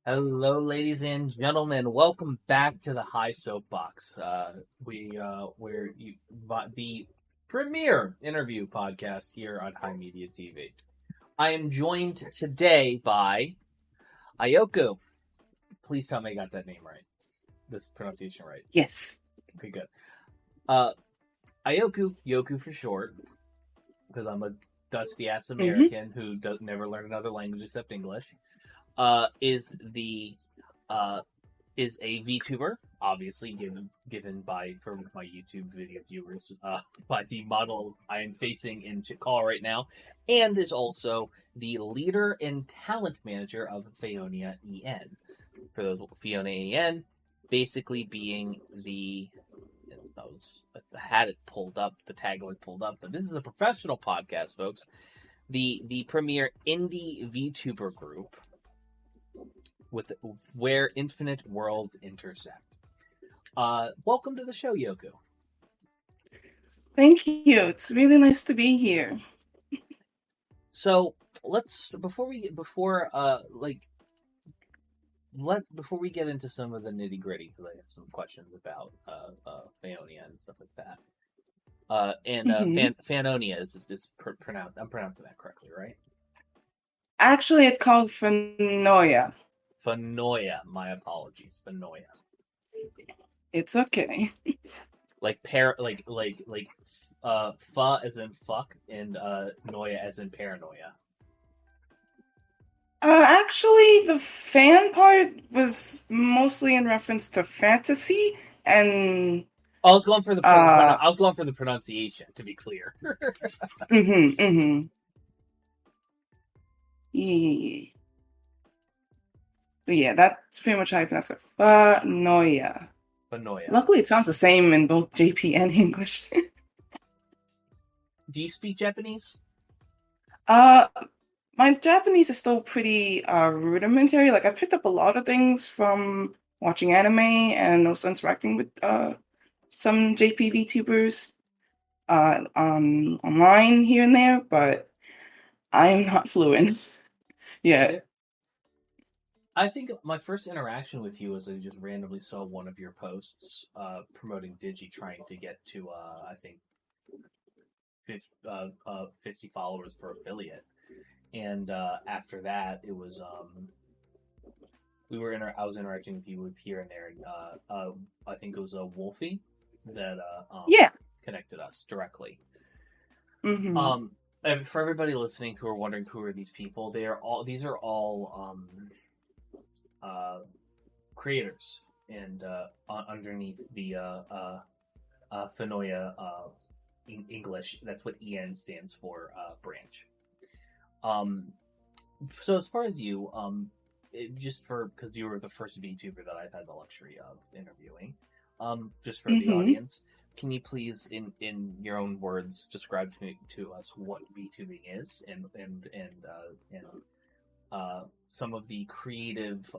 Hello, ladies and gentlemen. Welcome back to the High Soapbox. We're the premier interview podcast here on HIMediaTV. I am joined today by Aiyoku. Please tell me I got that name right. This pronunciation right. Yes. Okay, good. Aiyoku, Yoku for short, because I'm a dusty ass American who never learned another language except English. Is a VTuber, obviously given by for my YouTube video viewers by the model I am facing in call right now, and is also the leader and talent manager of Phaonia EN. For those, Phaonia EN basically being I had it pulled up, the tagline pulled up, but this is a professional podcast, folks. The premier indie VTuber group with where infinite worlds intersect. Welcome to the show, Yoku. Thank you. It's really nice to be here. So before we get into some of the nitty gritty, because I have some questions about Phaonia and stuff like that. Phaonia is pronounced. I'm pronouncing that correctly, right? Actually, it's called Phaonia. Phaonia. My apologies. Phaonia. It's okay. Fa as in fuck and noia as in paranoia. Actually, the fan part was mostly in reference to fantasy, and I was going for the pronunciation, to be clear. Yeah, that's pretty much how I pronounce it. Phaonia. Luckily, it sounds the same in both JP and English. Do you speak Japanese? My Japanese is still pretty rudimentary. Like, I picked up a lot of things from watching anime and also interacting with some JP VTubers online here and there, but I'm not fluent yet. I think my first interaction with you was I just randomly saw one of your posts promoting Digi trying to get to, I think, 50 followers for affiliate. And after that, it was I was interacting with you with here and there. And, I think it was a Wolfie that connected us directly. And for everybody listening who are wondering who are these people, these are all creators and underneath the Phaonia English. That's what EN stands for, branch. So as far as you, because you were the first VTuber that I've had the luxury of interviewing, just for the audience, can you please, in your own words, describe to us what VTubing is and some of the creative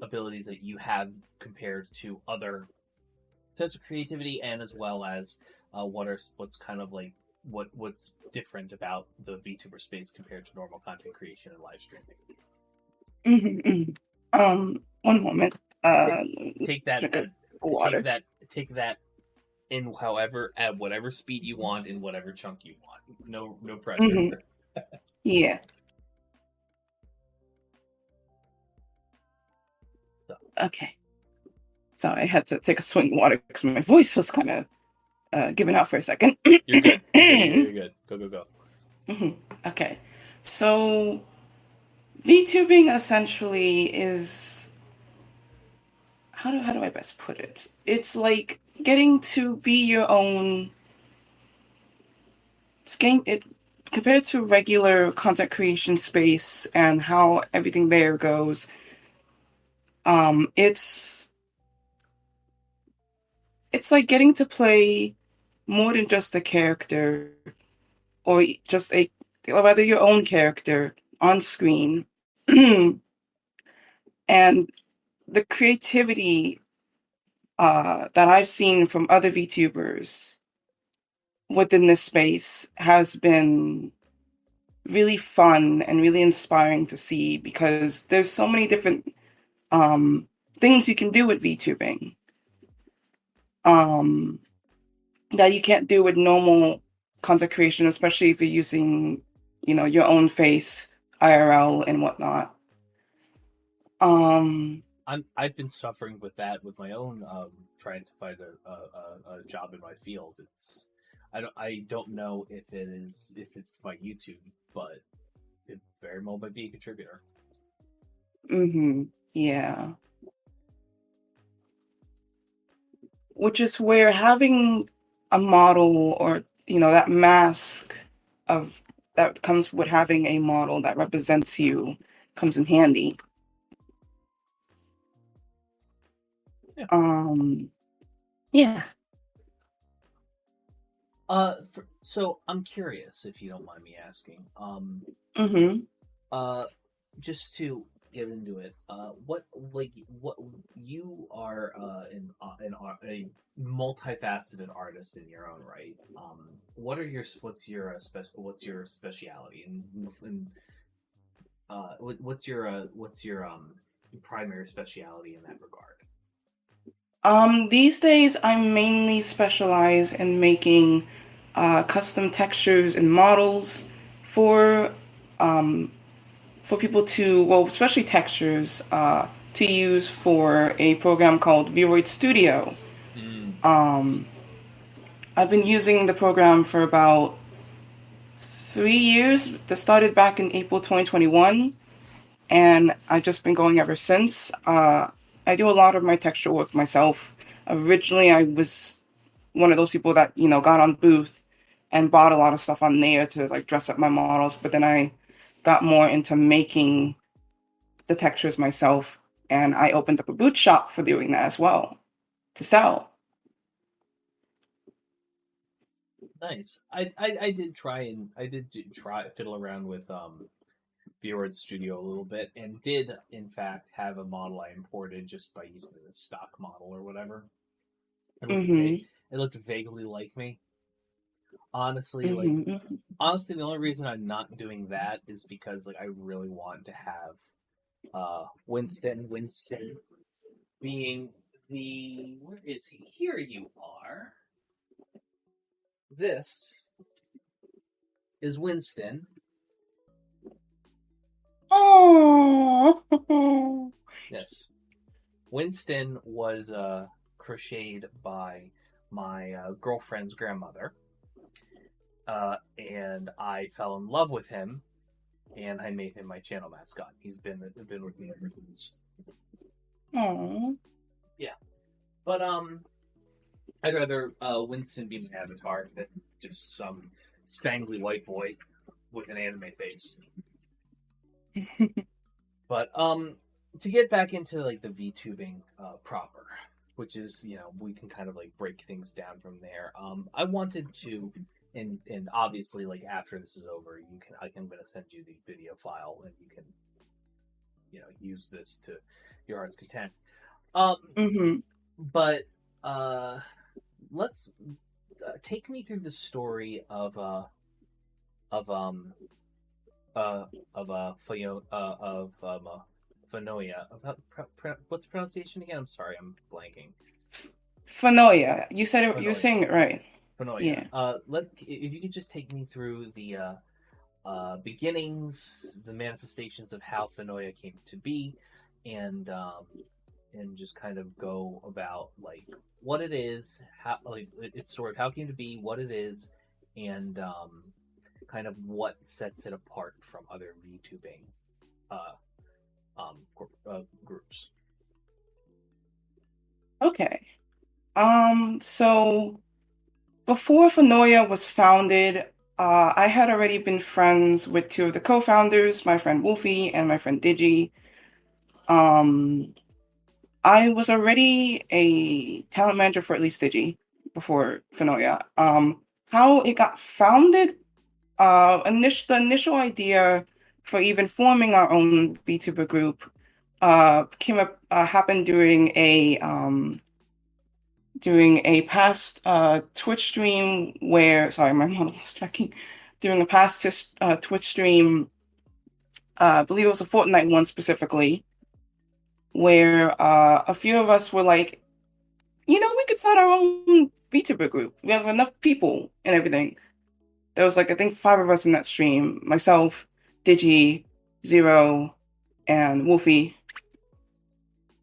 abilities that you have compared to other types of creativity, and as well as what's different about the VTuber space compared to normal content creation and live streaming. One moment. Take that water. Take that in at whatever speed you want, in whatever chunk you want. No pressure. Yeah. Okay. So I had to take a swing of water because my voice was kind of giving out for a second. You're good. You're good. Go. Okay. So VTubing essentially is, how do I best put it? It's like getting to be your own. Compared to regular content creation space and how everything there goes. It's like getting to play more than just a character, or just rather your own character on screen. And the creativity that I've seen from other VTubers within this space has been really fun and really inspiring to see because there's so many different um, things you can do with VTubing um, that you can't do with normal content creation, especially if you're using, your own face, IRL and whatnot. Um, I've been suffering with that with my own trying to find a job in my field. I don't know if it's my YouTube, but it very well might be a contributor. yeah. Which is where having a model or, that mask of that comes with having a model that represents you comes in handy. Yeah. Um, yeah. So I'm curious if you don't mind me asking. Mm-hmm. Uh, just to get into it, what you are a multifaceted artist in your own right. What's your speciality and what's your primary speciality in that regard? These days I'm mainly specialized in making custom textures and models for um, for people to, well, especially textures, to use for a program called Vroid Studio. Mm, Um, I've been using the program for about 3 years. That started back in April 2021, and I've just been going ever since. I do a lot of my texture work myself. Originally, I was one of those people that, got on Booth and bought a lot of stuff on there to like dress up my models, but then I got more into making the textures myself, and I opened up a boot shop for doing that as well to sell. nice. I did try fiddle around with Fjord Studio a little bit, and did in fact have a model I imported just by using the stock model or whatever. It looked Mm-hmm. it looked vaguely like me. Honestly, Mm-hmm. honestly, the only reason I'm not doing that is because I really want to have Winston being the where is he? Here you are. This is Winston. Oh. Yes, Winston was crocheted by my girlfriend's grandmother, and I fell in love with him, and I made him my channel mascot. He's been with me ever since. Oh. Yeah, but I'd rather Winston be my avatar than just some spangly white boy with an anime face. But to get back into the VTubing proper, which is we can kind of break things down from there. I wanted to, and obviously after this is over, I'm gonna send you the video file and you can use this to your heart's content. Um, Mm-hmm. but let's take me through the story of um Fanoia. What's the pronunciation again? I'm sorry, I'm blanking. Fanoia. You said it. You're Fanoia. saying it right. Fanoia. Yeah. Let if you could just take me through the beginnings, the manifestations of how Fanoia came to be, and just kind of go about what it is, how it's sort of how it came to be, what it is, and kind of what sets it apart from other VTubing uh, groups. Okay. So before Fanoia was founded, I had already been friends with two of the co-founders, my friend Wolfie and my friend Digi. Um, I was already a talent manager for at least Digi before Fanoia. How it got founded, the initial idea for even forming our own VTuber group, happened during a past Twitch stream where, sorry, my mom was tracking, during a past Twitch stream, I believe it was a Fortnite one specifically, where a few of us were like, we could start our own VTuber group. We have enough people and everything. There was like, I think 5 of us in that stream. Myself, Digi, Zero, and Wolfie.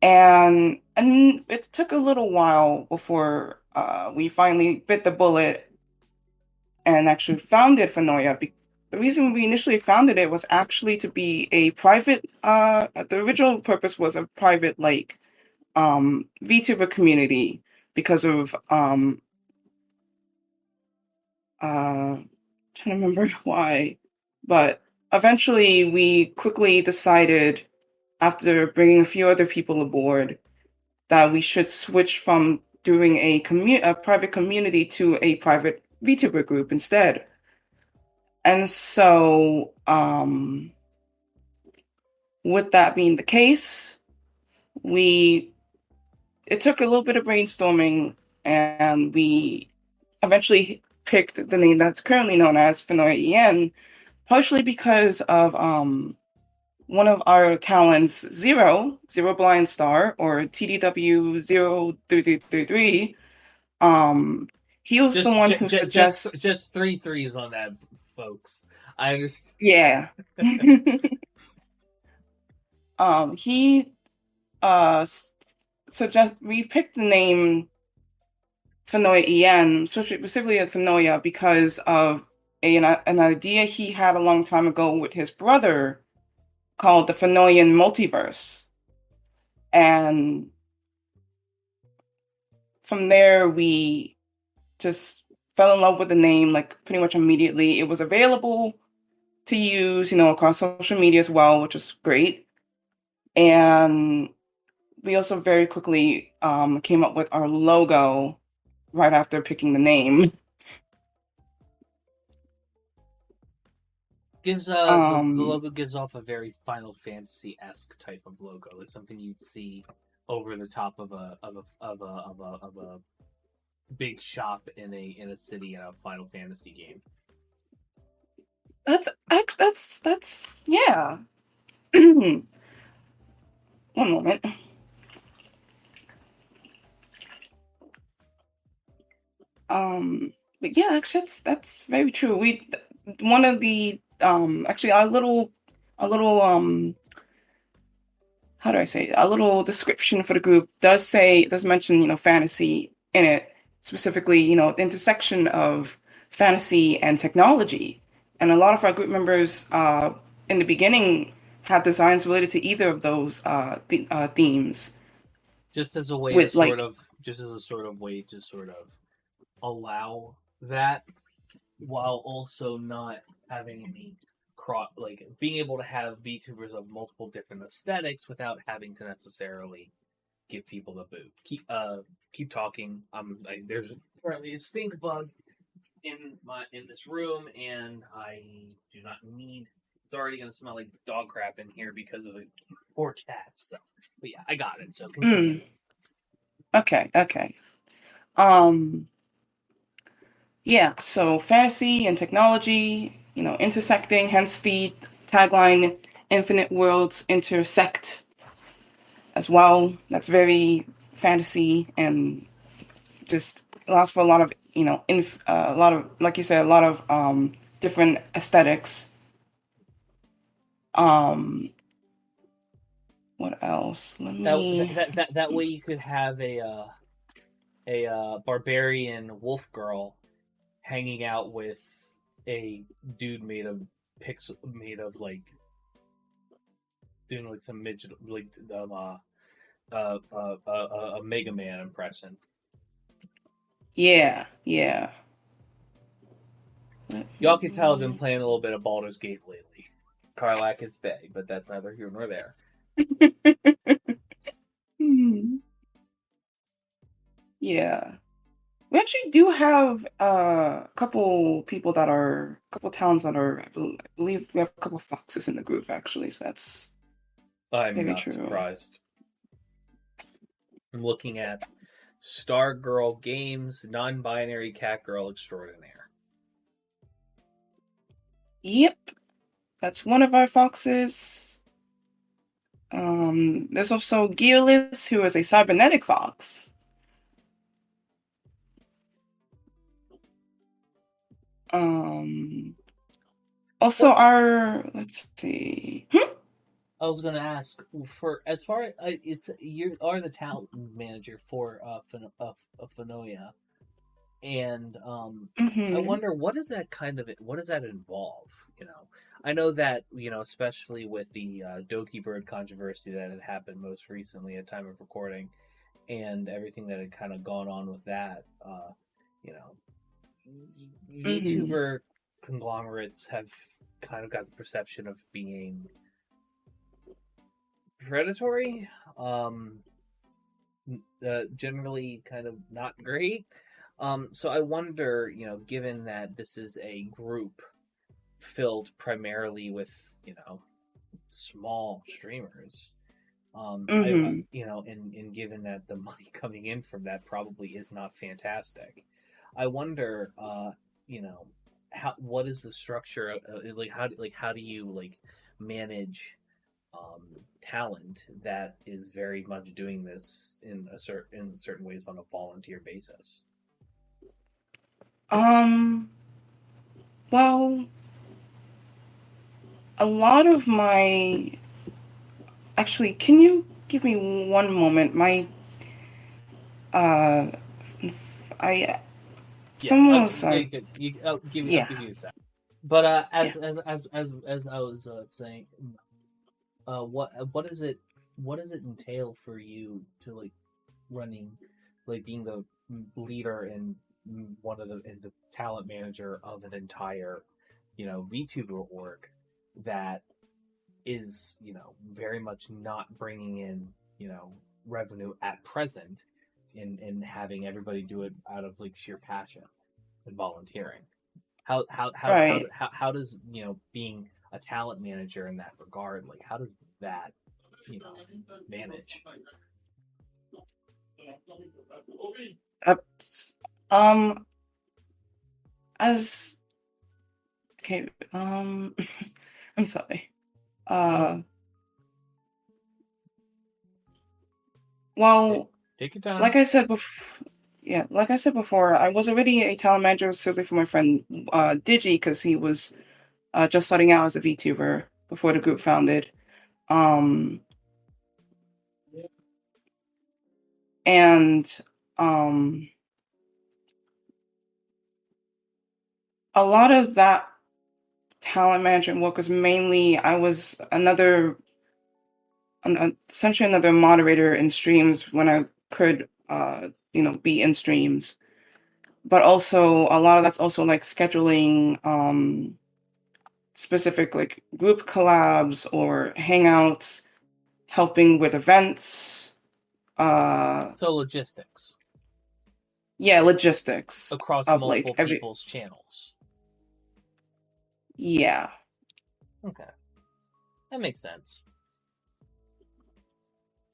And it took a little while before we finally bit the bullet and actually founded Fanoia. The reason we initially founded it was actually to be a private, the original purpose was a private, like, VTuber community because of, trying to remember why, but eventually we quickly decided, after bringing a few other people aboard, that we should switch from doing a private community to a private VTuber group instead. And so, with that being the case, it took a little bit of brainstorming, and we eventually picked the name that's currently known as Fanoia EN, partially because of one of our talents, Zero Blind Star, or TDW0333. He was someone who suggests just 3 3s on that, folks. I understand. Yeah. He suggest we picked the name Fanoia EN, specifically Fanoia, because of an idea he had a long time ago with his brother called the Fanoian Multiverse. And from there, we just fell in love with the name, like, pretty much immediately. It was available to use, across social media as well, which is great. And we also very quickly came up with our logo right after picking the name. The logo gives off a very Final Fantasy-esque type of logo. It's something you'd see over the top of a big shop in a city in a Final Fantasy game. That's yeah. One moment. But yeah, actually, that's very true. One of the actually our little how do I say it? A little description for the group does mention, fantasy in it, specifically, the intersection of fantasy and technology. And a lot of our group members in the beginning had designs related to either of those themes. Just as a way to sort of way to sort of allow that, while also not having any being able to have VTubers of multiple different aesthetics without having to necessarily give people the boot. Keep talking. There's currently a stink bug in this room, and I do not need. It's already going to smell like dog crap in here because of the poor cats. So, but yeah, I got it. So continue. Okay. Yeah. So fantasy and technology, intersecting. Hence the tagline: "Infinite worlds intersect." As well, that's very fantasy and just allows for a lot of, a lot of, like you said, a lot of different aesthetics. What else? That way you could have a barbarian wolf girl hanging out with a dude made of like doing like some midget, like a Mega Man impression. Yeah. Y'all can tell I've been playing a little bit of Baldur's Gate lately. Karlak is Bay, but that's neither here nor there. Yeah. We actually do have a couple towns that are, I believe we have a couple foxes in the group, actually, so that's I'm not surprised. I'm looking at Stargirl Games, non-binary cat girl extraordinaire. Yep, that's one of our foxes. There's also Geolus, who is a cybernetic fox. Um, Also, What let's see. I was going to ask for as far as it's you are the talent manager for Fenoya, and I Mm-hmm. wonder what does that what does that involve? I know that especially with the Doki Bird controversy that had happened most recently at time of recording, and everything that had kind of gone on with that. You know, Mm-hmm. VTuber conglomerates have kind of got the perception of being predatory, um, generally kind of not great. So I wonder, given that this is a group filled primarily with, small streamers, Mm-hmm. and given that the money coming in from that probably is not fantastic, I wonder, what is the structure? How do you manage talent that is very much doing this in certain ways on a volunteer basis? Um, well, a lot of my actually, can you give me one moment? Uh, I Yeah, someone was I'll yeah, give you a sec. But yeah. as I was saying, what is it? What does it entail for you to running, being the leader and the talent manager of an entire, VTuber org that is very much not bringing in revenue at present, and having everybody do it out of sheer passion and volunteering. Right. How does being a talent manager in that regard, how does that manage? Uh, um, as okay. I'm sorry. Uh, Take, well, take your time. like I said before, yeah, like I said before, I was already a talent manager simply for my friend Digi because he was just starting out as a VTuber before the group founded. Um, and um, a lot of that talent management work was mainly I was essentially another moderator in streams when I could be in streams. But also a lot of that's also like scheduling specific like group collabs or hangouts, helping with events. Uh, So logistics yeah, logistics across of like multiple every people's channels. yeah. Okay, that makes sense.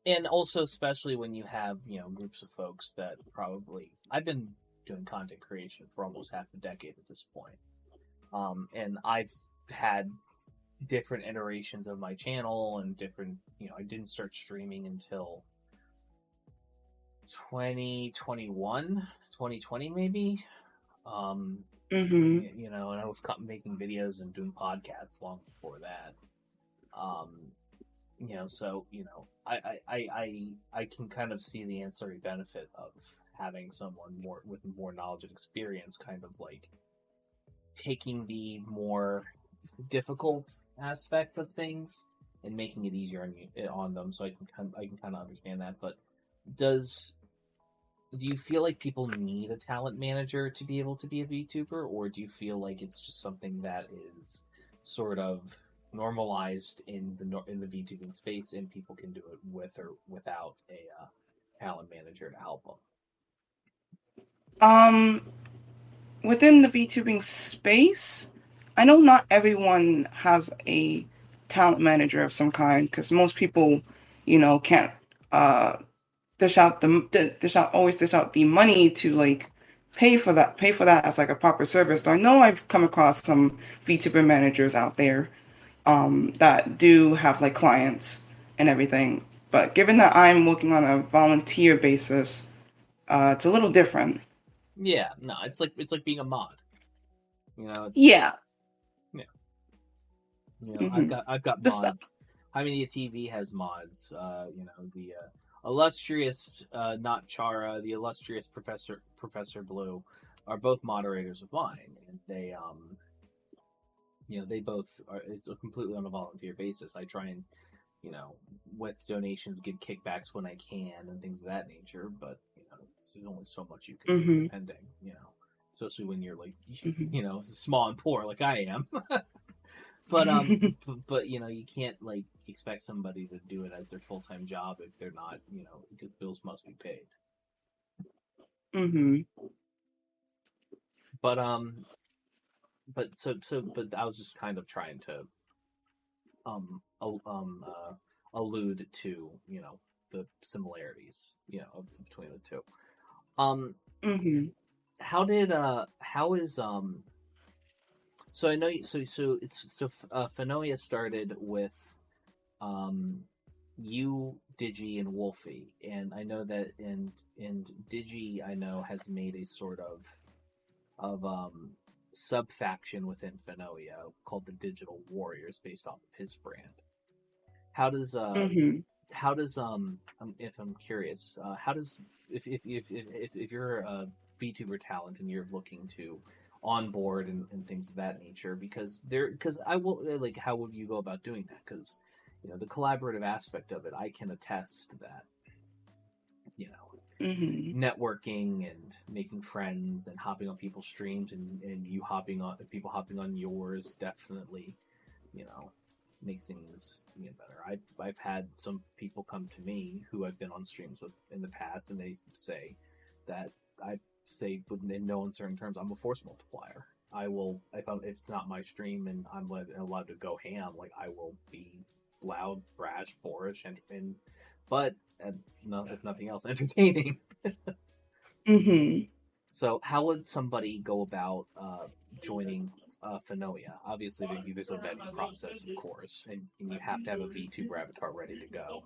And also, especially when you have groups of folks that probably I've been doing content creation for almost half a decade at this point. And I've had different iterations of my channel and different. I didn't start streaming until 2021, 2020 maybe. Um, Mm-hmm. and I was making videos and doing podcasts long before that. Um, so I can kind of see the ancillary benefit of having someone more with more knowledge and experience, kind of taking the more difficult aspect of things and making it easier on them. So I can kind of understand that. But does do you feel like people need a talent manager to be able to be a VTuber, or do you feel like it's just something that is sort of normalized in the VTubing space, and people can do it with or without a talent manager to help them? Um, Within the VTubing space, I know not everyone has a talent manager of some kind because most people, can't uh dish out the dish out always dish out the money to like pay for that as like a proper service. Though I know I've come across some VTuber managers out there that do have like clients and everything. But given that I'm working on a volunteer basis, it's a little different. Yeah, no, it's like being a mod. You know, it's Yeah. yeah. You know, Hmm. I've got Just that. mods. HIMediaTV has mods. You know, the illustrious not Chara, the illustrious Professor Blue, are both moderators of mine, and they you know, they both are. It's completely on a volunteer basis. I try and, you know, with donations, give kickbacks when I can and things of that nature. But you know, there's only so much you can do, Hmm. depending. You know, especially when you're like, Hmm. you know, small and poor like I am. But you know, you can't like expect somebody to do it as their full time job if they're not, you know, because bills must be paid. Hmm. But but I was just kind of trying to allude to, you know, the similarities, you know, between the two. Um, Hmm. how is so I know it's so Fenoia started with um you, Digi, and Wolfie, and I know that and Digi I know has made a sort of sub faction within Fenoia called the Digital Warriors based off of his brand. How does Hmm. if I'm curious, how does if you're a VTuber talent and you're looking to onboard and things of that nature, because I will like, how would you go about doing that? Because you know, the collaborative aspect of it, I can attest that, you know, Hmm. networking and making friends and hopping on people's streams and you hopping on people hopping on yours definitely, you know, makes things, you know, better. I've had some people come to me who I've been on streams with in the past, and they say that I say in no uncertain terms, I'm a force multiplier. I will if it's not my stream and I'm allowed to go ham, like I will be loud, brash, boorish, and but no, if nothing else, entertaining. Hmm. So, how would somebody go about joining Fenoia? Obviously, there's a vetting process, of course, and you have to have a VTuber avatar ready to go.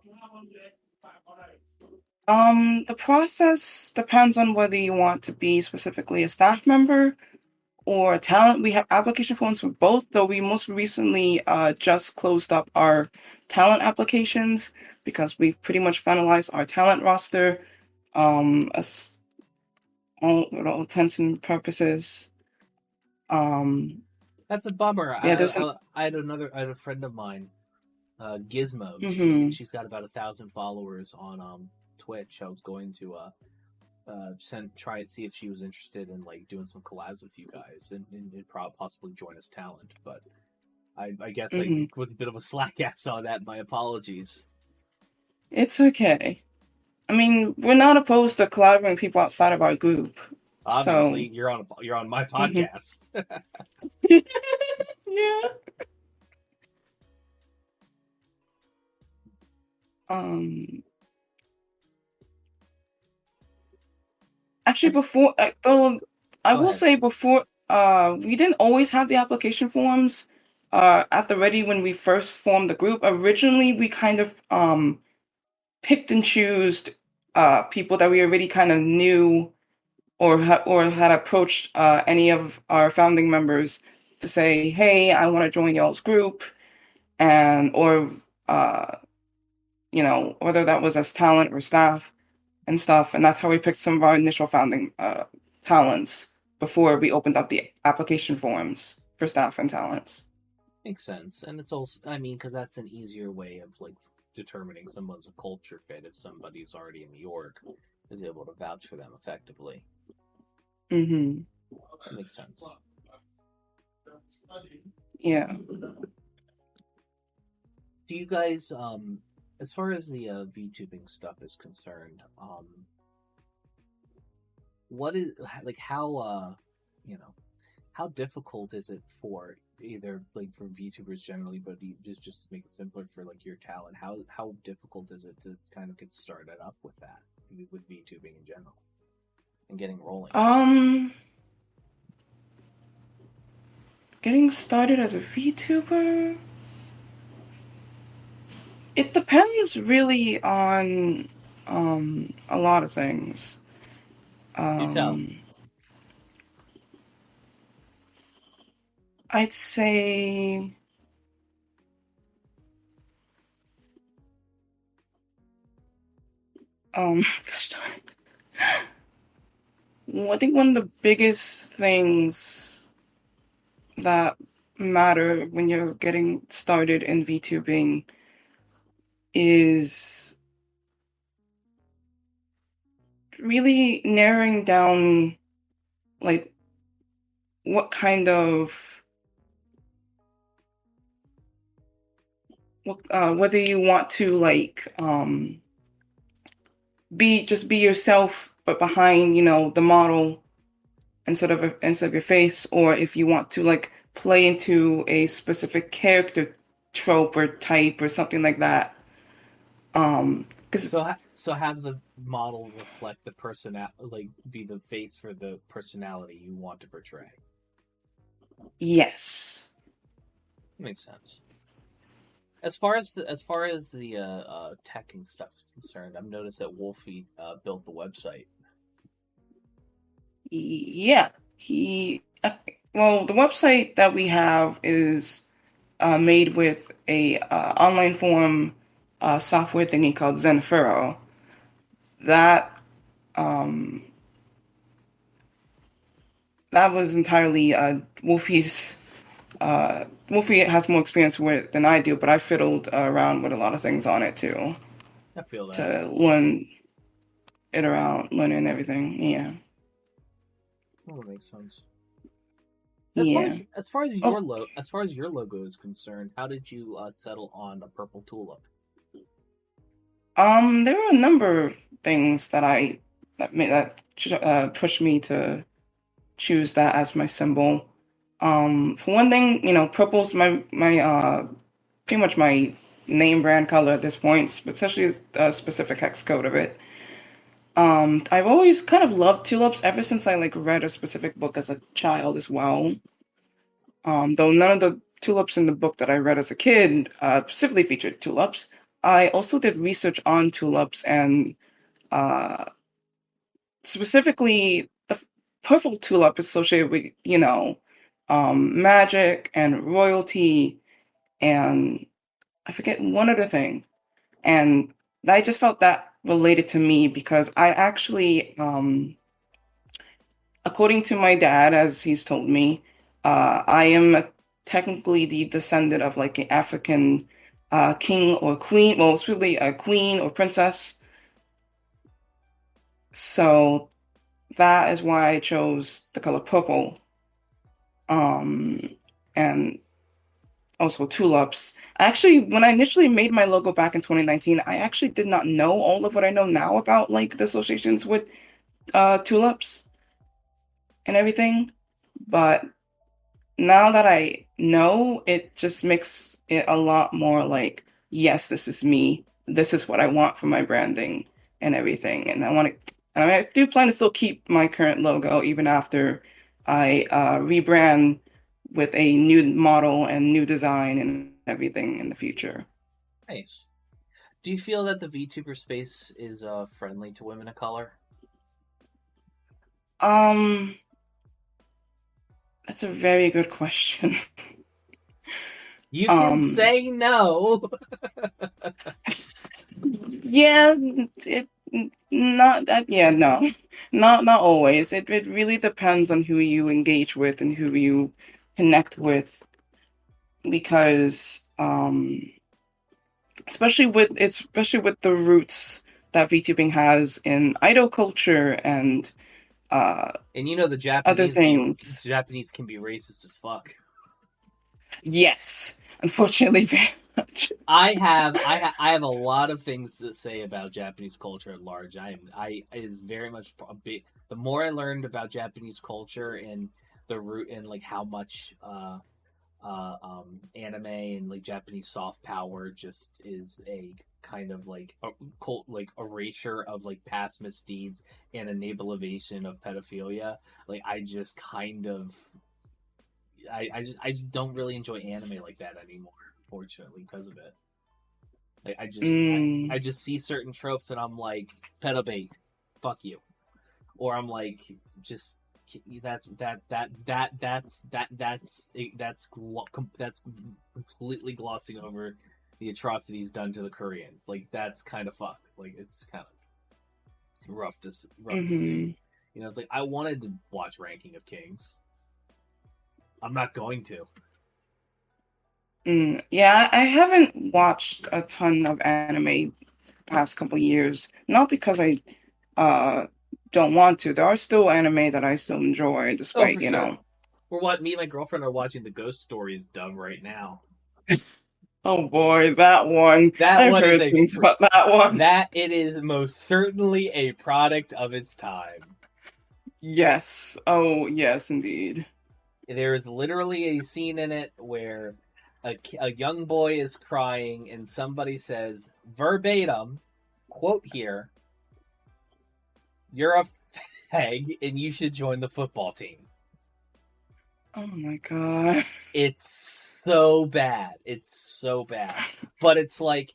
The process depends on whether you want to be specifically a staff member or a talent. We have application forms for both, though we most recently just closed up our talent applications because we've pretty much finalized our talent roster. As with all intents and purposes. Um, That's a bummer. yeah, there's some. I had a friend of mine, Gizmo. Hmm. She's got about 1,000 followers on Twitch. I was going to try and see if she was interested in like doing some collabs with you guys and possibly join as talent, but I guess I Hmm. was a bit of a slack ass on that. My apologies. It's okay. I mean, we're not opposed to collaborating with people outside of our group. Obviously, So, you're on my hmm. podcast. Yeah. Um, actually, As before, though, I Go will ahead. say before, we didn't always have the application forms at the ready when we first formed the group. Originally, we kind of picked and chose people that we already kind of knew or had approached any of our founding members to say, "Hey, I want to join y'all's group," and or uh, whether that was as talent or staff and stuff. And that's how we picked some of our initial founding talents before we opened up the application forms for staff and talents. Makes sense, and it's also, I mean, because that's an easier way of like determining someone's a culture fit if somebody's already in New York is able to vouch for them effectively. Hmm. That makes sense. Yeah. Do you guys, as far as the VTubing stuff is concerned, what is like how you know, how difficult is it for either like for VTubers generally, but just to make it simpler for like your talent? How difficult is it to kind of get started up with that with VTubing in general? and getting rolling? Getting started as a VTuber? It depends really on a lot of things. Do tell. Um, I'd say gosh darn it. Well, I think one of the biggest things that matter when you're getting started in VTubing is really narrowing down like what kind of whether you want to like be yourself but behind the model instead of your face, or if you want to like play into a specific character trope or type or something like that. Because So have the model reflect the like be the face for the personality you want to portray. yes. Makes sense. As far as the tech and stuff is concerned, I've noticed that Wolfie built the website. Yeah, well, the website that we have is made with a online form software thingy called Zenfuro. That um, that was entirely Wolfie's. Wolfie has more experience with it than I do, but I fiddled around with a lot of things on it too I feel that. to learn it around, learning everything. Yeah, Well, that makes sense. As far yeah. as as far as Also, your logo is concerned, how did you settle on a purple tulip? there were a number of things that pushed me to choose that as my symbol. For one thing, purple's my pretty much my name brand color at this point, especially a specific hex code of it. I've always kind of loved tulips ever since I like read a specific book as a child as well. Though none of the tulips in the book that I read as a kid specifically featured tulips. I also did research on tulips and uh, specifically the purple tulip is associated with, magic and royalty and I forget one other thing. And I just felt that related to me because I actually, according to my dad, as he's told me, I am technically the descendant of like an African king or queen. Well, it's really a queen or princess. So that is why I chose the color purple. Um, and also tulips. Actually, when I initially made my logo back in 2019, I actually did not know all of what I know now about like the associations with tulips and everything. But now that I know, it just makes it a lot more like, yes, this is me. This is what I want for my branding and everything. And I do plan to still keep my current logo even after I rebrand with a new model and new design and everything in the future. Nice. Do you feel that the VTuber space is friendly to women of color? Um, that's a very good question. You can Um, say no. yeah, it not that yeah, no. Not always. It really depends on who you engage with and who you connect with because especially with the roots that VTubing has in idol culture and uh And you know other things. Japanese can be racist as fuck. Yes, unfortunately very much. I have a lot of things to say about Japanese culture at large. I is very much a bit. The more I learned about Japanese culture and the root and like how much anime and like Japanese soft power just is a kind of like a cult, like erasure of like past misdeeds and enablement of pedophilia. Like I just kind of I just don't really enjoy anime like that anymore, unfortunately, because of it. Like I Mm. just see certain tropes and I'm like pedobait, fuck you, or I'm like just that's completely glossing over the atrocities done to the Koreans. Like that's kind of fucked. Like it's kind of rough to see. Hmm. You know, it's like I wanted to watch Ranking of Kings. I'm not going to. Mm. Yeah, I haven't watched a ton of anime past couple years. Not because I uh don't want to. There are still anime that I still enjoy, Oh, for despite, sure. We're what me and my girlfriend are watching the Ghost Stories dub right now. Oh boy, that one. That I've one is heard a things about that one. that it is most certainly a product of its time. Yes. Oh, yes, indeed. There is literally a scene in it where a young boy is crying and somebody says verbatim, quote here, "You're a fag and you should join the football team." Oh my God. It's so bad. It's so bad. But it's like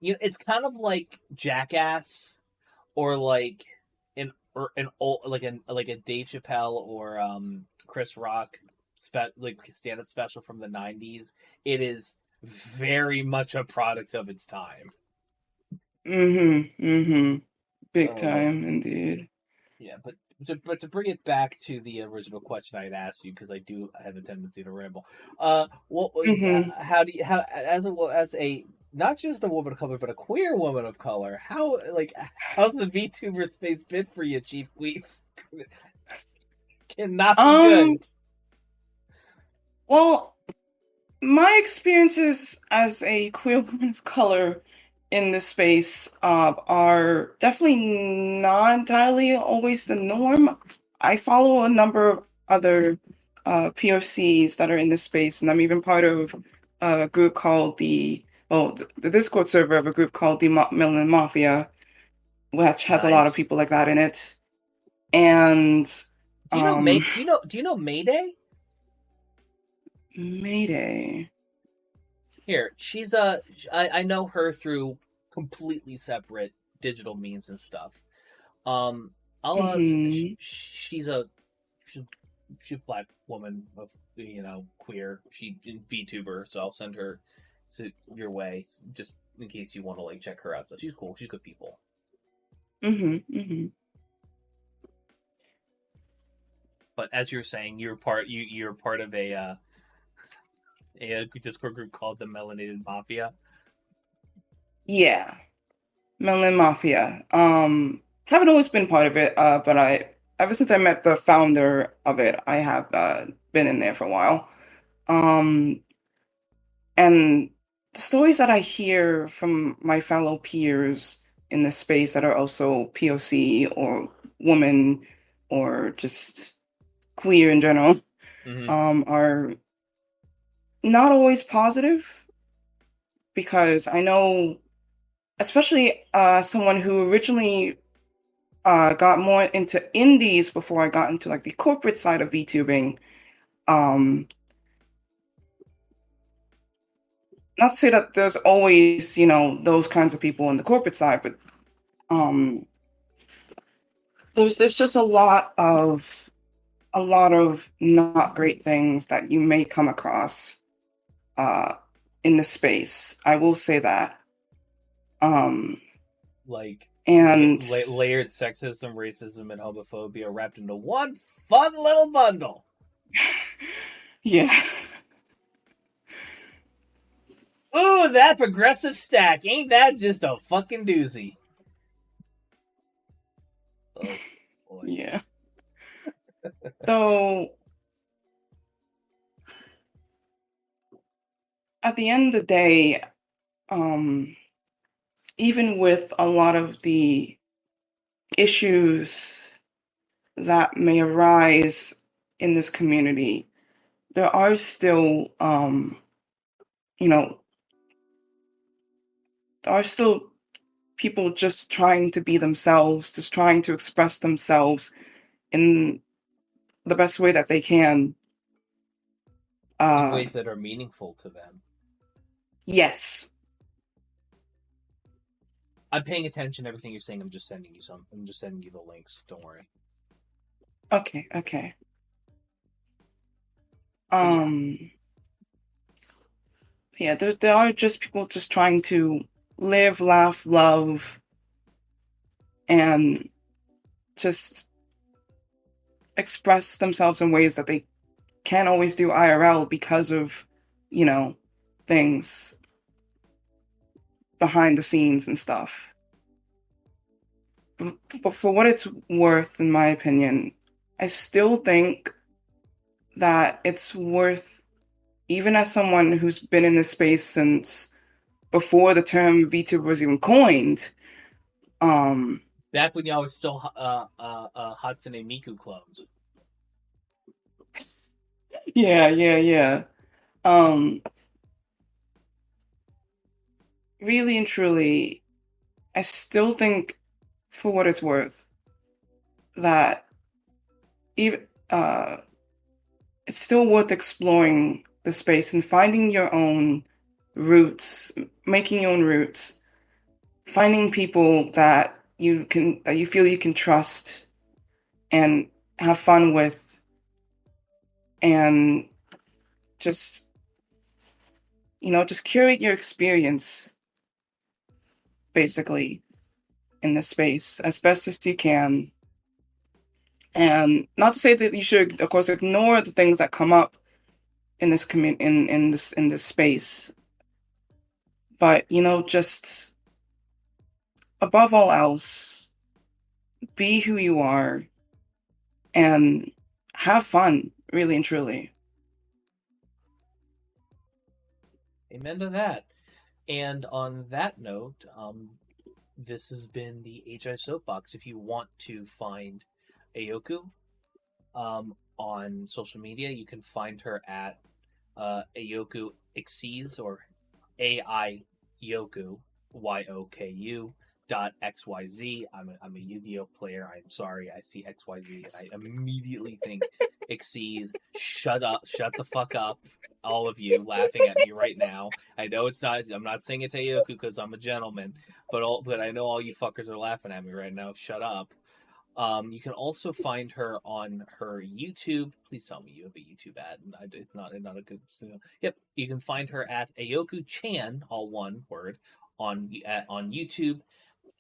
you know, it's kind of like Jackass or like an old like a Dave Chappelle or Chris Rock like stand up special from the 90s. It is very much a product of its time. Mm-hmm. Mm-hmm. Big Oh time, indeed. yeah, but to bring it back to the original question I had asked you because I do have a tendency to ramble. What Mm-hmm. how do you how as a not just a woman of color but a queer woman of color? How like how's the VTuber space been for you, Chief Queef? Cannot be Um, good. well, my experiences as a queer woman of color in this space are definitely not entirely always the norm. I follow a number of other POCs that are in this space, and I'm even part of a group called the Discord server of a group called the Melanin Mafia, which has a lot of Nice. people like that in it. And um, Do you know Mayday? Mayday. Here, I know her through completely separate digital means and stuff. Um, Hmm. she's she's a black woman of queer. She VTuber, so I'll send her your way just in case you want to like check her out. So she's cool. She's good people. Hmm. Hmm. But as you're saying, you're part of a Discord group called the Melanated Mafia. Yeah. Melanin Mafia. Haven't always been part of it, but ever since I met the founder of it, I have been in there for a while. Um, and the stories that I hear from my fellow peers in the space that are also POC or woman or just queer in general, Mm-hmm. are not always positive because I know, especially someone who originally got more into indies before I got into like the corporate side of VTubing. Um, Not to say that there's always, those kinds of people on the corporate side, but um, there's just a lot of not great things that you may come across uh, in the space. I will say that. Um, Like and layered sexism, racism, and homophobia wrapped into one fun little bundle. yeah. Ooh, that progressive stack. Ain't that just a fucking doozy? Oh, boy. Yeah. So at the end of the day, um, even with a lot of the issues that may arise in this community, there are still, you know, there are still people just trying to be themselves, just trying to express themselves in the best way that they can. In ways that are meaningful to them. Yes. I'm paying attention to everything you're saying. I'm just sending you the links. Don't worry. Okay, okay. Yeah, there are just people just trying to live, laugh, love, and just express themselves in ways that they can't always do IRL because of, things behind the scenes and stuff. But for what it's worth, in my opinion, I still think that it's worth, even as someone who's been in this space since before the term VTuber was even coined. Back when y'all was still Hatsune Miku clones. Yeah. Really and truly, I still think, for what it's worth, that even it's still worth exploring the space and finding your own roots, making your own roots, finding people that you feel you can trust and have fun with, and just just curate your experience, basically, in the space as best as you can. And not to say that you should, of course, ignore the things that come up in this in this space, but just above all else, be who you are and have fun, really and truly. Amen to that. And on that note, this has been the HI Soapbox. If you want to find Aiyoku on social media, you can find her at Aiyoku Xyz, or Aiyoku YOKU .xyz. I'm a Yu-Gi-Oh player. I'm sorry. I see XYZ. I immediately think Xyz. Shut up. Shut the fuck up. All of you laughing at me right now. I know it's not. I'm not saying it's Aiyoku because I'm a gentleman, but I know all you fuckers are laughing at me right now. Shut up. You can also find her on her YouTube. Please tell me you have a YouTube ad. It's not a good. Yep, you can find her at Aiyoku Chan, all one word, on YouTube,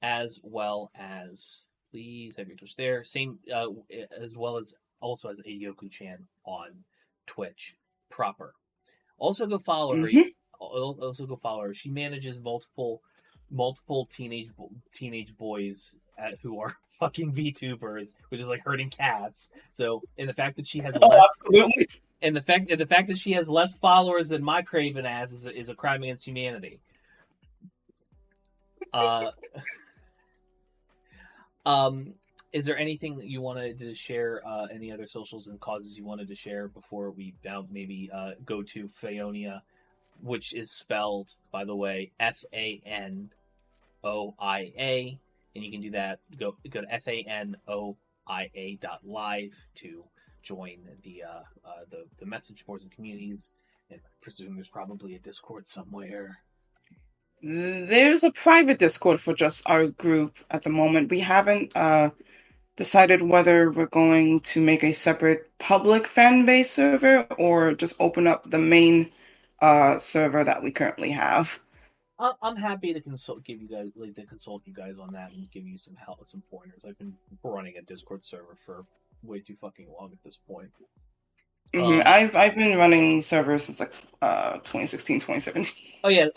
as well as, please have your Twitch there. Same, as well as also as Aiyoku Chan on Twitch proper. Also go follow her. Mm-hmm. Also go follow her. She manages multiple teenage boys who are fucking VTubers, which is like herding cats. So, and the fact that she has the fact that she has less followers than my craven ass is a crime against humanity. Is there anything that you wanted to share? Any other socials and causes you wanted to share before we now maybe go to Phaonia, which is spelled, by the way, FANOIA, and you can do that. Go to FANOIA.live to join the message boards and communities. And I presume there's probably a Discord somewhere. There's a private Discord for just our group at the moment. We haven't decided whether we're going to make a separate public fan base server or just open up the main server that we currently have. I'm happy to consult you guys on that and give you some help, some pointers. I've been running a Discord server for way too fucking long at this point. Mm-hmm. I've been running servers since like 2016, 2017. So you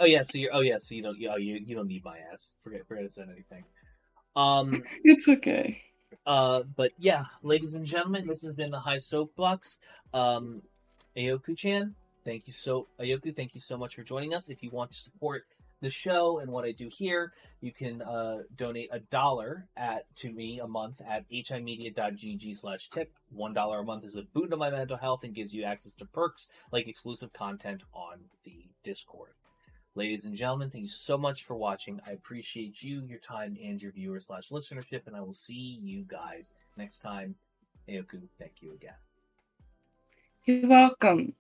don't need my ass. Forget to send anything. It's okay. But yeah, ladies and gentlemen, this has been the High Soapbox. Aiyoku-chan, Aiyoku, thank you so much for joining us. If you want to support the show and what I do here, you can donate $1 to me a month at HIMedia.gg/tip. $1 a month is a boon to my mental health and gives you access to perks like exclusive content on the Discord. Ladies and gentlemen, thank you so much for watching. I appreciate you, your time, and your viewers/listenership, and I will see you guys next time. Aiyoku, thank you again. You're welcome.